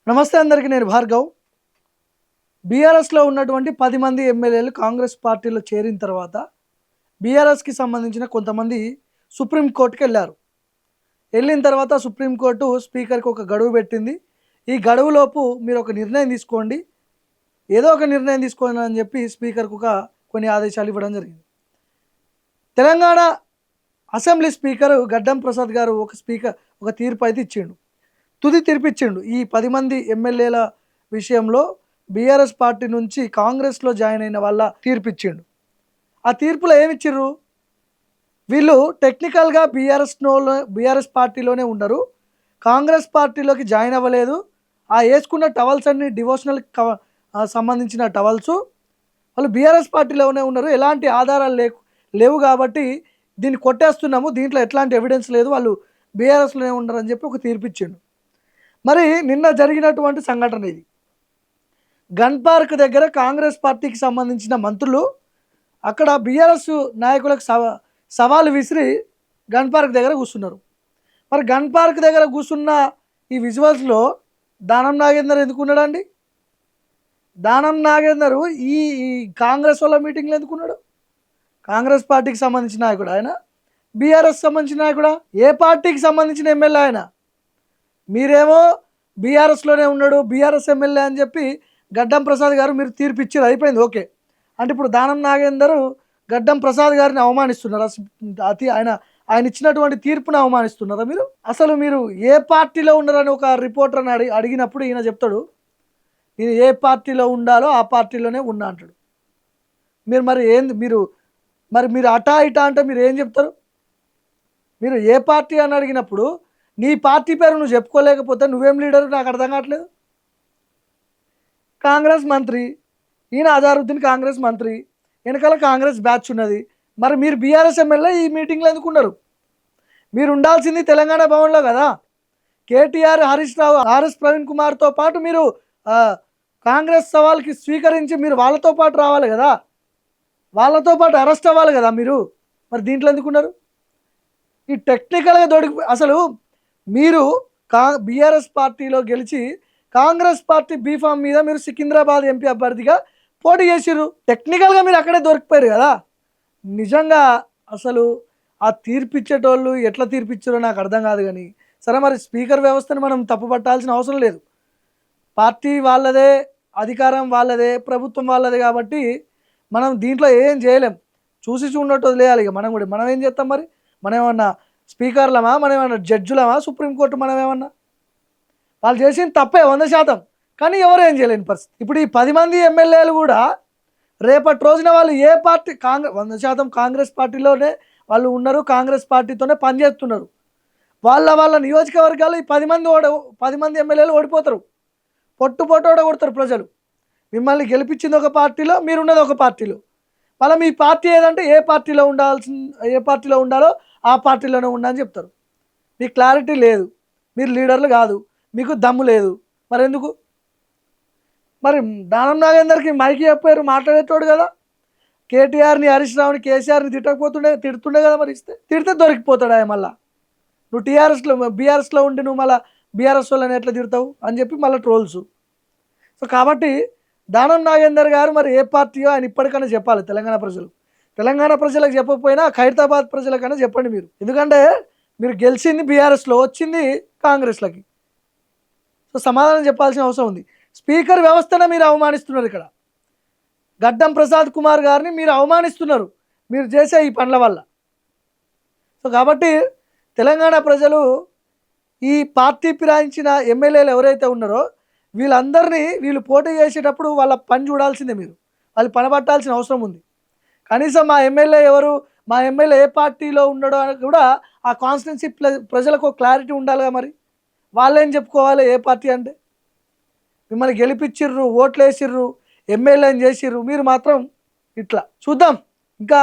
నమస్తే అందరికీ. నేను భార్గవ్. బీఆర్ఎస్లో ఉన్నటువంటి 10 మంది ఎమ్మెల్యేలు కాంగ్రెస్ పార్టీలో చేరిన తర్వాత బీఆర్ఎస్కి సంబంధించిన కొంతమంది సుప్రీంకోర్టుకి వెళ్ళారు. వెళ్ళిన తర్వాత సుప్రీంకోర్టు స్పీకర్కి ఒక గడువు పెట్టింది. ఈ గడువులోపు మీరు ఒక నిర్ణయం తీసుకోండి, ఏదో ఒక నిర్ణయం తీసుకోండి అని చెప్పి స్పీకర్కు కొన్ని ఆదేశాలు ఇవ్వడం జరిగింది. తెలంగాణ అసెంబ్లీ స్పీకర్ గడ్డం ప్రసాద్ గారు ఒక తీర్పు అయితే ఇచ్చిండు. తుది తీర్పిచ్చిండు. ఈ 10 మంది ఎమ్మెల్యేల విషయంలో బీఆర్ఎస్ పార్టీ నుంచి కాంగ్రెస్లో జాయిన్ అయిన వాళ్ళ తీర్పిచ్చిండు. ఆ తీర్పులో ఏమిచ్చిర్రు? వీళ్ళు టెక్నికల్గా బీఆర్ఎస్ పార్టీలోనే ఉండరు, కాంగ్రెస్ పార్టీలోకి జాయిన్ అవ్వలేదు. ఆ వేసుకున్న టవల్స్ అన్ని డివోషనల్ సంబంధించిన టవల్స్, వాళ్ళు బీఆర్ఎస్ పార్టీలోనే ఉన్నారు, ఎలాంటి ఆధారాలు లేవు కాబట్టి దీన్ని కొట్టేస్తున్నాము, దీంట్లో ఎట్లాంటి ఎవిడెన్స్ లేదు, వాళ్ళు బీఆర్ఎస్లోనే ఉండరు అని చెప్పి ఒక తీర్పిచ్చిండు. మరి నిన్న జరిగినటువంటి సంఘటన ఇది. గన్ పార్క్ దగ్గర కాంగ్రెస్ పార్టీకి సంబంధించిన మంత్రులు అక్కడ బీఆర్ఎస్ నాయకులకు సవాలు విసిరి గన్ పార్క్ దగ్గర కూర్చున్నారు. మరి గన్ పార్క్ దగ్గర కూర్చున్న ఈ విజువల్స్లో దానం నాగేందర్ ఎందుకున్నాడండి? దానం నాగేందర్ ఈ కాంగ్రెస్ వాళ్ళ మీటింగ్లో ఎందుకున్నాడు? కాంగ్రెస్ పార్టీకి సంబంధించిన నాయకుడు ఆయన, బీఆర్ఎస్ సంబంధించిన నాయకుడా? ఏ పార్టీకి సంబంధించిన ఎమ్మెల్యే ఆయన? మీరేమో బీఆర్ఎస్లోనే ఉన్నాడు, బీఆర్ఎస్ ఎమ్మెల్యే అని చెప్పి గడ్డం ప్రసాద్ గారు మీరు తీర్పు ఇచ్చారు, అయిపోయింది, ఓకే. అంటే ఇప్పుడు దానం నాగేందర్ గడ్డం ప్రసాద్ గారిని అవమానిస్తున్నారా? ఆయన ఇచ్చినటువంటి తీర్పుని అవమానిస్తున్నారా మీరు? అసలు మీరు ఏ పార్టీలో ఉన్నారని ఒక రిపోర్టర్ని అడిగినప్పుడు ఈయన చెప్తాడు, నేను ఏ పార్టీలో ఉండాలో ఆ పార్టీలోనే ఉన్నా అంటాడు. మీరు అటా ఇటా అంటే మీరు ఏం చెప్తారు? మీరు ఏ పార్టీ అని అడిగినప్పుడు నీ పార్టీ పేరు నువ్వు చెప్పుకోలేకపోతే నువ్వేం లీడరు నాకు అర్థం కావట్లేదు. కాంగ్రెస్ మంత్రి ఈయన అజారుద్దీన్, కాంగ్రెస్ మంత్రి, వెనకాల కాంగ్రెస్ బ్యాచ్ ఉన్నది. మరి మీరు బీఆర్ఎస్ ఎమ్మెల్యే ఈ మీటింగ్లో ఎందుకున్నారు? మీరు ఉండాల్సింది తెలంగాణ భవన్లో కదా. కేటీఆర్, హరీష్ రావు, ఆర్ఎస్ ప్రవీణ్ కుమార్తో పాటు మీరు కాంగ్రెస్ సవాల్కి స్వీకరించి మీరు వాళ్ళతో పాటు రావాలి కదా, వాళ్ళతో పాటు అరెస్ట్ అవ్వాలి కదా మీరు. మరి దీంట్లో ఎందుకున్నారు? ఈ టెక్నికల్గా అసలు మీరు బీఆర్ఎస్ పార్టీలో గెలిచి కాంగ్రెస్ పార్టీ బీఫామ్ మీద మీరు సికింద్రాబాద్ ఎంపీ అభ్యర్థిగా పోటీ చేసిర్రు. టెక్నికల్గా మీరు అక్కడే దొరికిపోయారు కదా. నిజంగా అసలు ఆ తీర్పిచ్చేటోళ్ళు ఎట్లా తీర్పిచ్చారో నాకు అర్థం కాదు. కానీ సరే, మరి స్పీకర్ వ్యవస్థని మనం తప్పు పట్టాల్సిన అవసరం లేదు. పార్టీ వాళ్ళదే, అధికారం వాళ్ళదే, ప్రభుత్వం వాళ్ళదే కాబట్టి మనం దీంట్లో ఏం చేయలేం. చూసి చూడట్టు వదిలేయాలి. ఇక మనం ఏం చేస్తాం? మరి మనం ఏమన్నా స్పీకర్లమా? మనం ఏమన్నా జడ్జులమా? సుప్రీంకోర్టు మనం ఏమన్నా? వాళ్ళు చేసిన తప్పే 100%, కానీ ఎవరు ఏం చేయలేని పరిస్థితి. ఇప్పుడు ఈ 10 మంది ఎమ్మెల్యేలు కూడా రేపటి రోజున వాళ్ళు ఏ పార్టీ 100% కాంగ్రెస్ పార్టీలోనే వాళ్ళు ఉన్నారు, కాంగ్రెస్ పార్టీతోనే పనిచేస్తున్నారు. వాళ్ళ నియోజకవర్గాలు ఈ 10 మంది ఎమ్మెల్యేలు ఓడిపోతారు, పొట్టు ఓడగొడతారు ప్రజలు. మిమ్మల్ని గెలిపించింది ఒక పార్టీలో, మీరున్నది ఒక పార్టీలో. మళ్ళీ మీ పార్టీ ఏదంటే ఏ పార్టీలో ఉండాలో ఆ పార్టీలోనే ఉండని చెప్తారు. మీకు క్లారిటీ లేదు, మీరు లీడర్లు కాదు, మీకు దమ్ము లేదు. మరి ఎందుకు? మరి దానం నాగేందర్కి మైకి చెప్పారు, మాట్లాడేటోడు కదా. కేటీఆర్ని, హరీష్ రావుని, కేసీఆర్ని తిడుతుండే కదా. మరి తిడితే దొరికిపోతాడు ఆయన. మళ్ళీ నువ్వు బీఆర్ఎస్లో ఉండి నువ్వు మళ్ళీ బీఆర్ఎస్ వాళ్ళని ఎట్లా తిడతావు అని చెప్పి మళ్ళీ ట్రోల్స్. సో కాబట్టి దానం నాగేందర్ గారు మరి ఏ పార్టీయో ఆయన ఇప్పటికైనా చెప్పాలి తెలంగాణ ప్రజలకు చెప్పకపోయినా ఖైరతాబాద్ ప్రజలకైనా చెప్పండి మీరు. ఎందుకంటే మీరు గెలిచింది బీఆర్ఎస్లో, వచ్చింది కాంగ్రెస్లకి. సో సమాధానం చెప్పాల్సిన అవసరం ఉంది. స్పీకర్ వ్యవస్థను మీరు అవమానిస్తున్నారు. ఇక్కడ గడ్డం ప్రసాద్ కుమార్ గారిని మీరు అవమానిస్తున్నారు మీరు చేసే ఈ పనుల వల్ల. సో కాబట్టి తెలంగాణ ప్రజలు ఈ పార్టీ ఫిరాయించిన ఎమ్మెల్యేలు ఎవరైతే ఉన్నారో వీళ్ళు పోటీ చేసేటప్పుడు వాళ్ళ పని చూడాల్సిందే. వాళ్ళు పనబట్టాల్సిన అవసరం ఉంది. కనీసం మా ఎమ్మెల్యే ఏ పార్టీలో ఉన్నాడో అని కూడా ఆ కాన్స్టిట్యున్సీ ప్రజలకు క్లారిటీ ఉండాలిగా. మరి వాళ్ళేం చెప్పుకోవాలి ఏ పార్టీ అంటే? మిమ్మల్ని గెలిపించిర్రు, ఓట్లు వేసిర్రు, ఎమ్మెల్యేని చేసిర్రు, మీరు మాత్రం ఇట్లా. చూద్దాం ఇంకా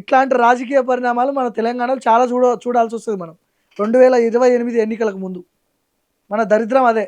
ఇట్లాంటి రాజకీయ పరిణామాలు మన తెలంగాణలో చాలా చూడాల్సి వస్తుంది. మనం 2028 ఎన్నికలకు ముందు మన దరిద్రం అదే.